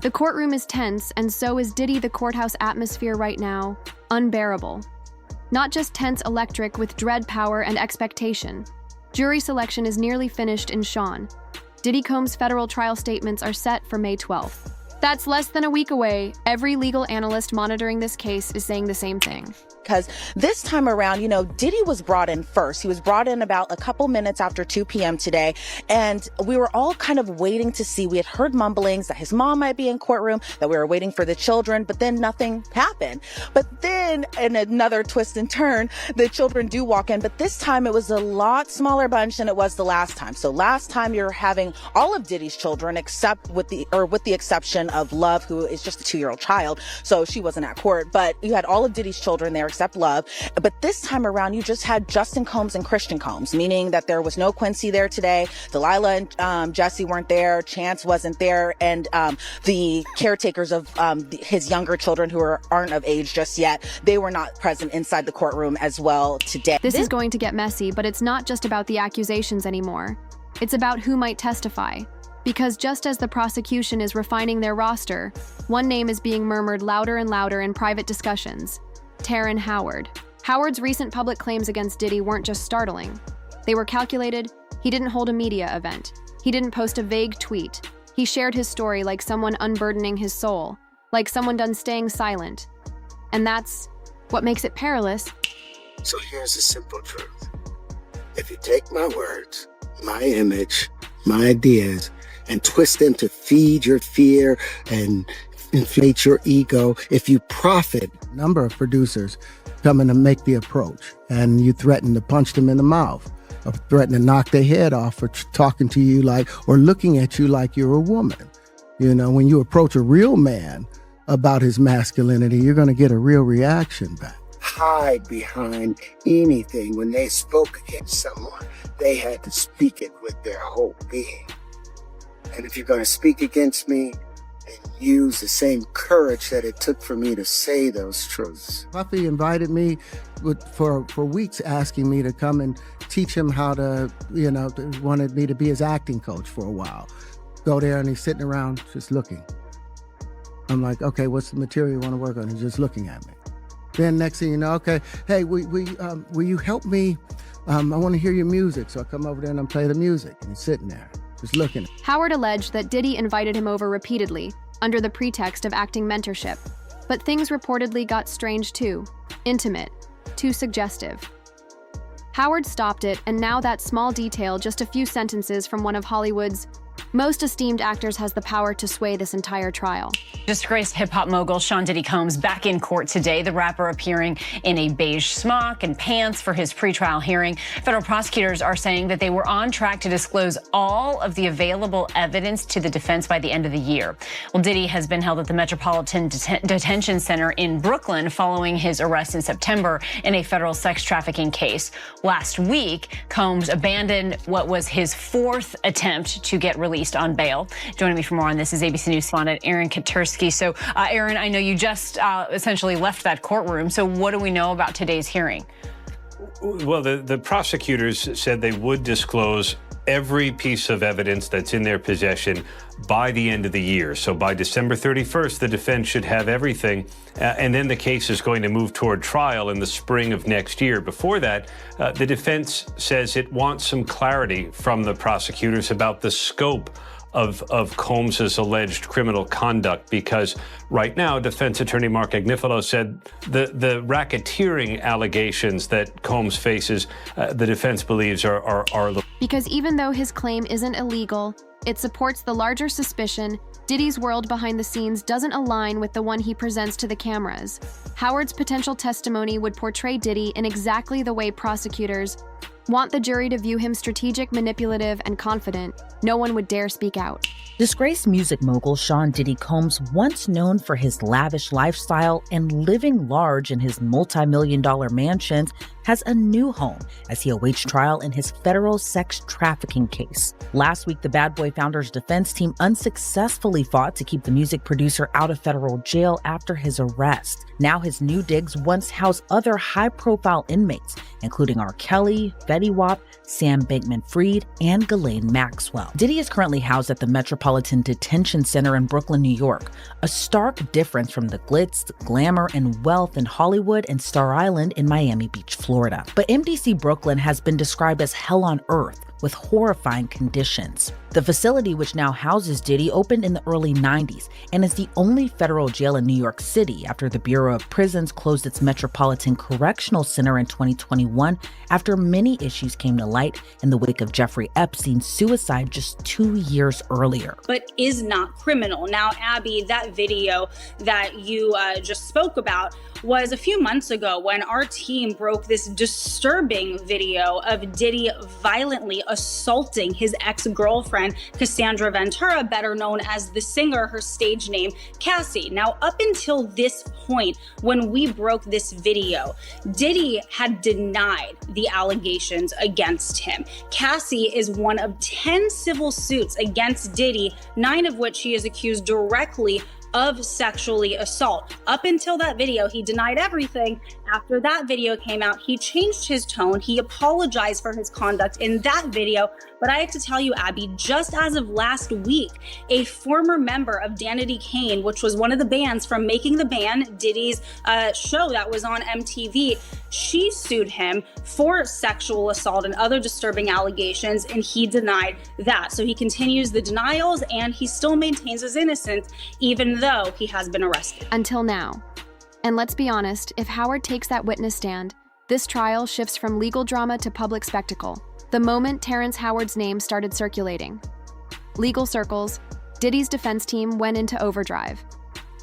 The courtroom is tense, and so is Diddy. The courthouse atmosphere right now, unbearable. Not just tense electric with dread power and expectation. Jury selection is nearly finished in Sean. Diddy Combs' federal trial statements are set for May 12th. That's less than a week away. Every legal analyst monitoring this case is saying the same thing. Because this time around, Diddy was brought in first. He was brought in about a couple minutes after 2 p.m. today. And we were all kind of waiting to see. We had heard mumblings that his mom might be in courtroom, that we were waiting for the children, but then nothing happened. But then, in another twist and turn, the children do walk in. But this time it was a lot smaller bunch than it was the last time. So last time you're having all of Diddy's children, except with the exception of Love, who is just a 2-year-old child. So she wasn't at court, but you had all of Diddy's children there except Love. But this time around, you just had Justin Combs and Christian Combs, meaning that there was no Quincy there today. Delilah and Jesse weren't there. Chance wasn't there. And the caretakers of his younger children who aren't of age just yet, they were not present inside the courtroom as well today. This is going to get messy, but it's not just about the accusations anymore. It's about who might testify. Because just as the prosecution is refining their roster, one name is being murmured louder and louder in private discussions. Terrence Howard. Howard's recent public claims against Diddy weren't just startling. They were calculated. He didn't hold a media event. He didn't post a vague tweet. He shared his story like someone unburdening his soul, like someone done staying silent. And that's what makes it perilous. So here's the simple truth. If you take my words, my image, my ideas, and twist them to feed your fear and inflate your ego, if you profit. Number of producers coming to make the approach, and you threaten to punch them in the mouth, or threaten to knock their head off, or talking to you or looking at you like you're a woman. When you approach a real man about his masculinity, you're going to get a real reaction back. Hide behind anything. When they spoke against someone, they had to speak it with their whole being. And if you're going to speak against me, then use the same courage that it took for me to say those truths. Puffy invited me for weeks, asking me to come and teach him how to, wanted me to be his acting coach for a while. Go there, and he's sitting around just looking. I'm like, okay, what's the material you want to work on? He's just looking at me. Then next thing you know, okay, hey, will you help me? I want to hear your music. So I come over there and I play the music, and he's sitting there just looking. Howard alleged that Diddy invited him over repeatedly under the pretext of acting mentorship. But things reportedly got strange too. Intimate. Too suggestive. Howard stopped it, and now that small detail, just a few sentences from one of Hollywood's most esteemed actors, has the power to sway this entire trial. Disgraced hip-hop mogul Sean Diddy Combs back in court today. The rapper appearing in a beige smock and pants for his pretrial hearing. Federal prosecutors are saying that they were on track to disclose all of the available evidence to the defense by the end of the year. Well, Diddy has been held at the Metropolitan Detention Center in Brooklyn following his arrest in September in a federal sex trafficking case. Last week, Combs abandoned what was his 4th attempt to get released on bail. Joining me for more on this is ABC News correspondent Aaron Katursky. So, Aaron, I know you just essentially left that courtroom. So what do we know about today's hearing? Well, the prosecutors said they would disclose every piece of evidence that's in their possession by the end of the year. So by December 31st, the defense should have everything. And then the case is going to move toward trial in the spring of next year. Before that, the defense says it wants some clarity from the prosecutors about the scope of Combs's alleged criminal conduct, because right now, defense attorney Mark Agnifilo said the racketeering allegations that Combs faces, the defense believes are because even though his claim isn't illegal, it supports the larger suspicion Diddy's world behind the scenes doesn't align with the one he presents to the cameras. Howard's potential testimony would portray Diddy in exactly the way prosecutors want the jury to view him: strategic, manipulative, and confident. No one would dare speak out. Disgraced music mogul Sean Diddy Combs, once known for his lavish lifestyle and living large in his multi-million-dollar mansions, has a new home as he awaits trial in his federal sex trafficking case. Last week, the Bad Boy Founder's defense team unsuccessfully fought to keep the music producer out of federal jail after his arrest. Now his new digs once house other high-profile inmates, including R. Kelly, Fetty Wap, Sam Bankman-Fried, and Ghislaine Maxwell. Diddy is currently housed at the Metropolitan Detention Center in Brooklyn, New York, a stark difference from the glitz, glamour, and wealth in Hollywood and Star Island in Miami Beach, Florida. But MDC Brooklyn has been described as hell on earth, with horrifying conditions. The facility, which now houses Diddy, opened in the early 90s and is the only federal jail in New York City after the Bureau of Prisons closed its Metropolitan Correctional Center in 2021 after many issues came to light in the wake of Jeffrey Epstein's suicide just 2 years earlier. But is not criminal. Now, Abby, that video that you just spoke about was a few months ago when our team broke this disturbing video of Diddy violently assaulting his ex-girlfriend, Cassandra Ventura, better known as the singer, her stage name, Cassie. Now, up until this point, when we broke this video, Diddy had denied the allegations against him. Cassie is one of 10 civil suits against Diddy, 9 of which he is accused directly of sexually assault. Up until that video, he denied everything. After that video came out, he changed his tone. He apologized for his conduct in that video. But I have to tell you, Abby, just as of last week, a former member of Danity Kane, which was one of the bands from Making the Band, Diddy's show that was on MTV, she sued him for sexual assault and other disturbing allegations, and he denied that. So he continues the denials, and he still maintains his innocence, even though he has been arrested. Until now. And let's be honest, if Howard takes that witness stand, this trial shifts from legal drama to public spectacle. The moment Terrence Howard's name started circulating. Legal circles, Diddy's defense team went into overdrive.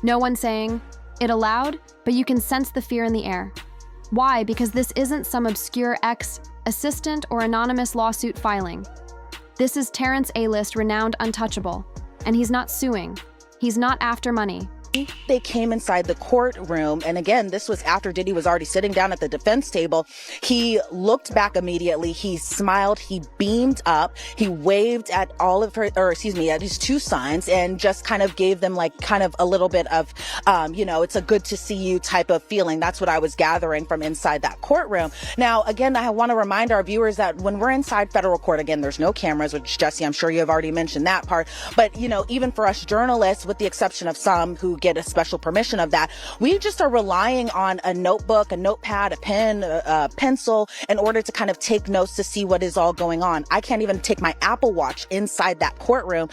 No one saying, it allowed, but you can sense the fear in the air. Why? Because this isn't some obscure ex-assistant or anonymous lawsuit filing. This is Terrence A-list renowned untouchable, and he's not suing. He's not after money. They came inside the courtroom, and again, this was after Diddy was already sitting down at the defense table. He looked back immediately. He smiled. He beamed up. He waved at at his 2 sons, and just kind of gave them like kind of a little bit of, it's a good to see you type of feeling. That's what I was gathering from inside that courtroom. Now, again, I want to remind our viewers that when we're inside federal court, again, there's no cameras, which Jesse, I'm sure you have already mentioned that part. But, even for us journalists, with the exception of some who get a special permission of that, we just are relying on a notebook, a notepad, a pen, a pencil in order to kind of take notes to see what is all going on. I can't even take my Apple Watch inside that courtroom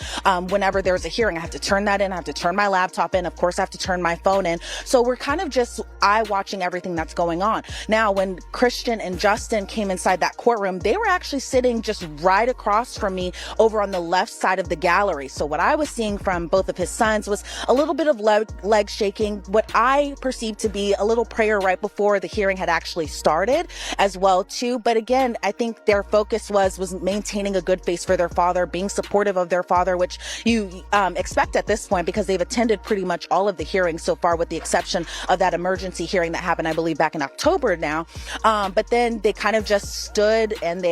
whenever there's a hearing. I have to turn that in. I have to turn my laptop in. Of course, I have to turn my phone in. So we're kind of just eye-watching everything that's going on. Now, when Christian and Justin came inside that courtroom, they were actually sitting just right across from me over on the left side of the gallery. So what I was seeing from both of his sons was a little bit of leg shaking, what I perceived to be a little prayer right before the hearing had actually started as well too. But again, I think their focus was maintaining a good face for their father, being supportive of their father, which you expect at this point because they've attended pretty much all of the hearings so far, with the exception of that emergency hearing that happened, I believe, back in October now. But then they kind of just stood and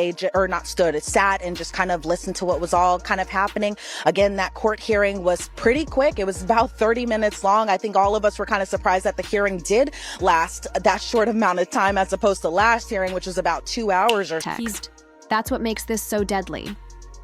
sat and just kind of listened to what was all kind of happening. Again, that court hearing was pretty quick. It was about 30 minutes long. I think all of us were kind of surprised that the hearing did last that short amount of time as opposed to last hearing, which was about 2 hours or so. That's what makes this so deadly.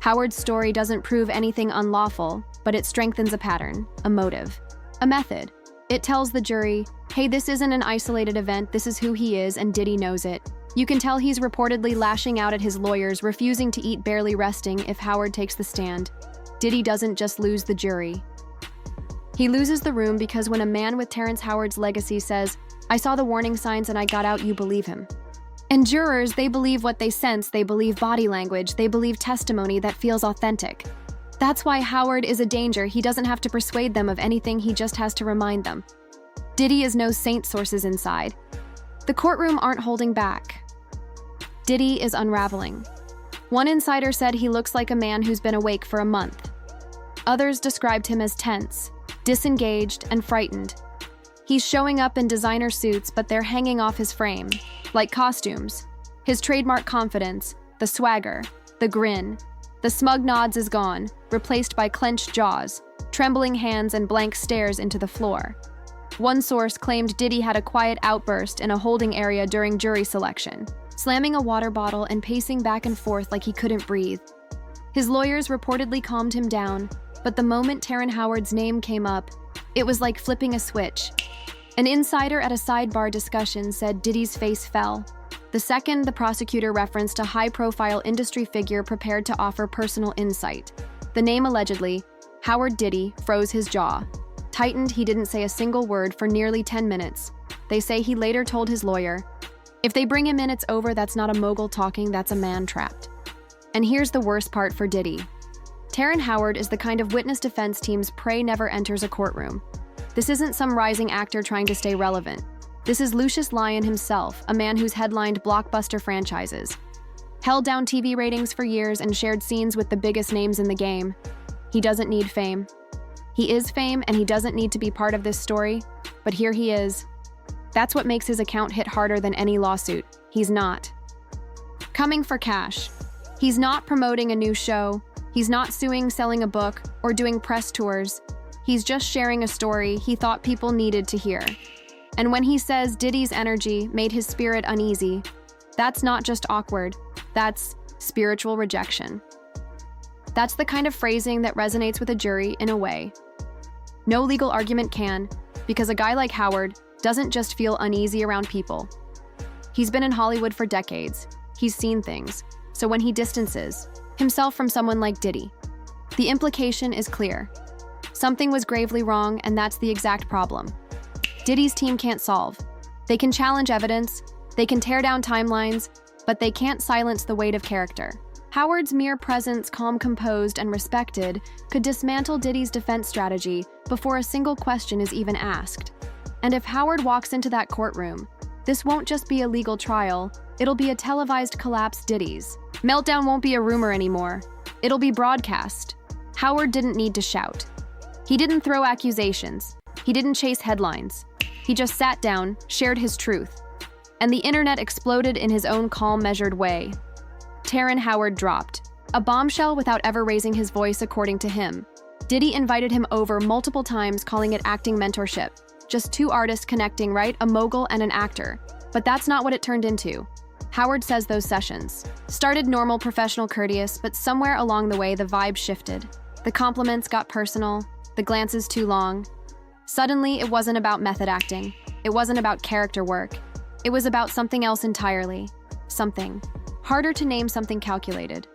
Howard's story doesn't prove anything unlawful, but it strengthens a pattern, a motive, a method. It tells the jury, hey, this isn't an isolated event, this is who he is, and Diddy knows it. You can tell he's reportedly lashing out at his lawyers, refusing to eat, barely resting if Howard takes the stand. Diddy doesn't just lose the jury. He loses the room because when a man with Terrence Howard's legacy says, I saw the warning signs and I got out, you believe him. And jurors, they believe what they sense, they believe body language, they believe testimony that feels authentic. That's why Howard is a danger. He doesn't have to persuade them of anything, he just has to remind them. Diddy is no saint, sources inside. The courtroom aren't holding back. Diddy is unraveling. One insider said he looks like a man who's been awake for a month. Others described him as tense, disengaged, and frightened. He's showing up in designer suits, but they're hanging off his frame, like costumes. His trademark confidence, the swagger, the grin, the smug nods is gone, replaced by clenched jaws, trembling hands, and blank stares into the floor. One source claimed Diddy had a quiet outburst in a holding area during jury selection. slamming a water bottle and pacing back and forth like he couldn't breathe. His lawyers reportedly calmed him down, but the moment Terrence Howard's name came up, it was like flipping a switch. An insider at a sidebar discussion said Diddy's face fell. The second the prosecutor referenced a high-profile industry figure prepared to offer personal insight. The name allegedly, Howard Diddy, froze his jaw. Tightened, he didn't say a single word for nearly 10 minutes. They say he later told his lawyer, "If they bring him in, it's over. That's not a mogul talking, that's a man trapped." And here's the worst part for Diddy. Terrence Howard is the kind of witness defense team's prey never enters a courtroom. This isn't some rising actor trying to stay relevant. This is Lucius Lyon himself, a man who's headlined blockbuster franchises, held down TV ratings for years and shared scenes with the biggest names in the game. He doesn't need fame. He is fame and he doesn't need to be part of this story, but here he is. That's what makes his account hit harder than any lawsuit. He's not coming for cash. He's not promoting a new show. He's not suing, selling a book, or doing press tours. He's just sharing a story he thought people needed to hear. And when he says Diddy's energy made his spirit uneasy, that's not just awkward, that's spiritual rejection. That's the kind of phrasing that resonates with a jury in a way no legal argument can, because a guy like Howard doesn't just feel uneasy around people. He's been in Hollywood for decades. He's seen things. So when he distances himself from someone like Diddy, the implication is clear. Something was gravely wrong, and that's the exact problem. Diddy's team can't solve. They can challenge evidence, they can tear down timelines, but they can't silence the weight of character. Howard's mere presence, calm, composed, and respected, could dismantle Diddy's defense strategy before a single question is even asked. And if Howard walks into that courtroom, this won't just be a legal trial, it'll be a televised collapse Diddy's. Meltdown won't be a rumor anymore. It'll be broadcast. Howard didn't need to shout. He didn't throw accusations. He didn't chase headlines. He just sat down, shared his truth. And the internet exploded in his own calm, measured way. Terrence Howard dropped. A bombshell without ever raising his voice, according to him. Diddy invited him over multiple times, calling it acting mentorship. Just two artists connecting, right? A mogul and an actor. But that's not what it turned into. Howard says those sessions started normal, professional, courteous, but somewhere along the way the vibe shifted. The compliments got personal, the glances too long. Suddenly, it wasn't about method acting. It wasn't about character work. It was about something else entirely. Something harder to name, something calculated.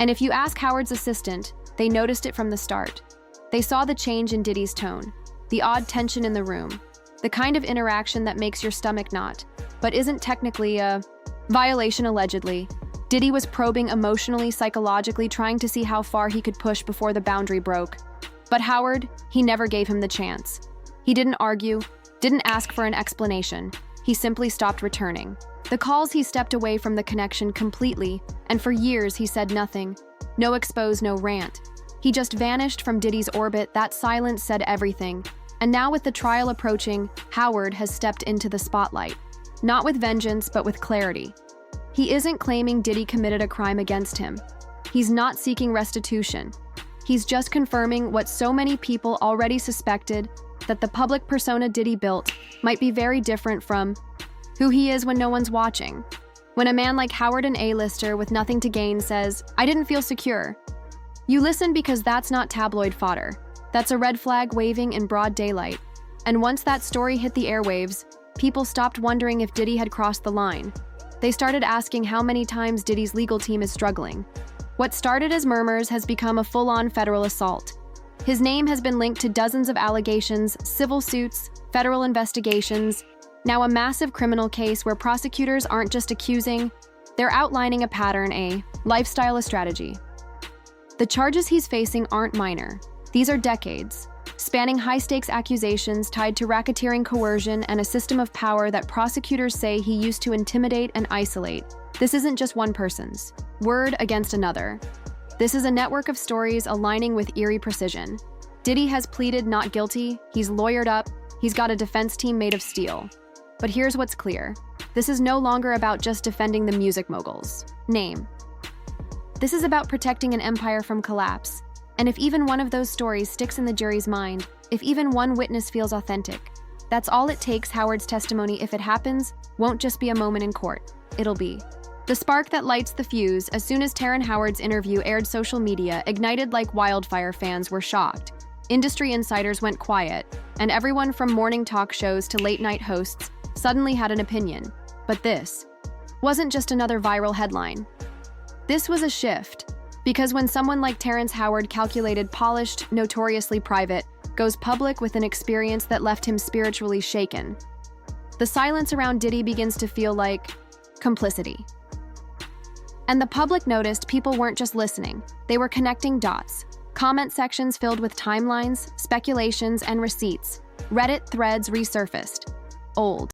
And if you ask Howard's assistant, they noticed it from the start. They saw the change in Diddy's tone, the odd tension in the room, the kind of interaction that makes your stomach knot, but isn't technically a violation allegedly. Diddy was probing emotionally, psychologically, trying to see how far he could push before the boundary broke. But Howard, he never gave him the chance. He didn't argue, didn't ask for an explanation. He simply stopped returning. The calls, he stepped away from the connection completely, and for years he said nothing. No expose, no rant. He just vanished from Diddy's orbit. That silence said everything. And now with the trial approaching, Howard has stepped into the spotlight. Not with vengeance, but with clarity. He isn't claiming Diddy committed a crime against him. He's not seeking restitution. He's just confirming what so many people already suspected, that the public persona Diddy built might be very different from who he is when no one's watching. When a man like Howard, an A-lister with nothing to gain, says, "I didn't feel secure," you listen, because that's not tabloid fodder. That's a red flag waving in broad daylight. And once that story hit the airwaves, people stopped wondering if Diddy had crossed the line. They started asking how many times Diddy's legal team is struggling. What started as murmurs has become a full-on federal assault. His name has been linked to dozens of allegations, civil suits, federal investigations, now a massive criminal case where prosecutors aren't just accusing, they're outlining a pattern, a lifestyle, a strategy. The charges he's facing aren't minor. These are decades, spanning high-stakes accusations tied to racketeering, coercion, and a system of power that prosecutors say he used to intimidate and isolate. This isn't just one person's word against another. This is a network of stories aligning with eerie precision. Diddy has pleaded not guilty, he's lawyered up, he's got a defense team made of steel. But here's what's clear. This is no longer about just defending the music mogul's name. This is about protecting an empire from collapse. And if even one of those stories sticks in the jury's mind, if even one witness feels authentic, that's all it takes. Howard's testimony, if it happens, won't just be a moment in court. it'll be. The spark that lights the fuse as soon as Terrence Howard's interview aired, social media ignited like wildfire. Fans were shocked. Industry insiders went quiet, and everyone from morning talk shows to late-night hosts suddenly had an opinion. But this wasn't just another viral headline. This was a shift, because when someone like Terrence Howard, calculated, polished, notoriously private, goes public with an experience that left him spiritually shaken, the silence around Diddy begins to feel like complicity. And the public noticed people weren't just listening, they were connecting dots. Comment sections filled with timelines, speculations, and receipts. Reddit threads resurfaced. Old,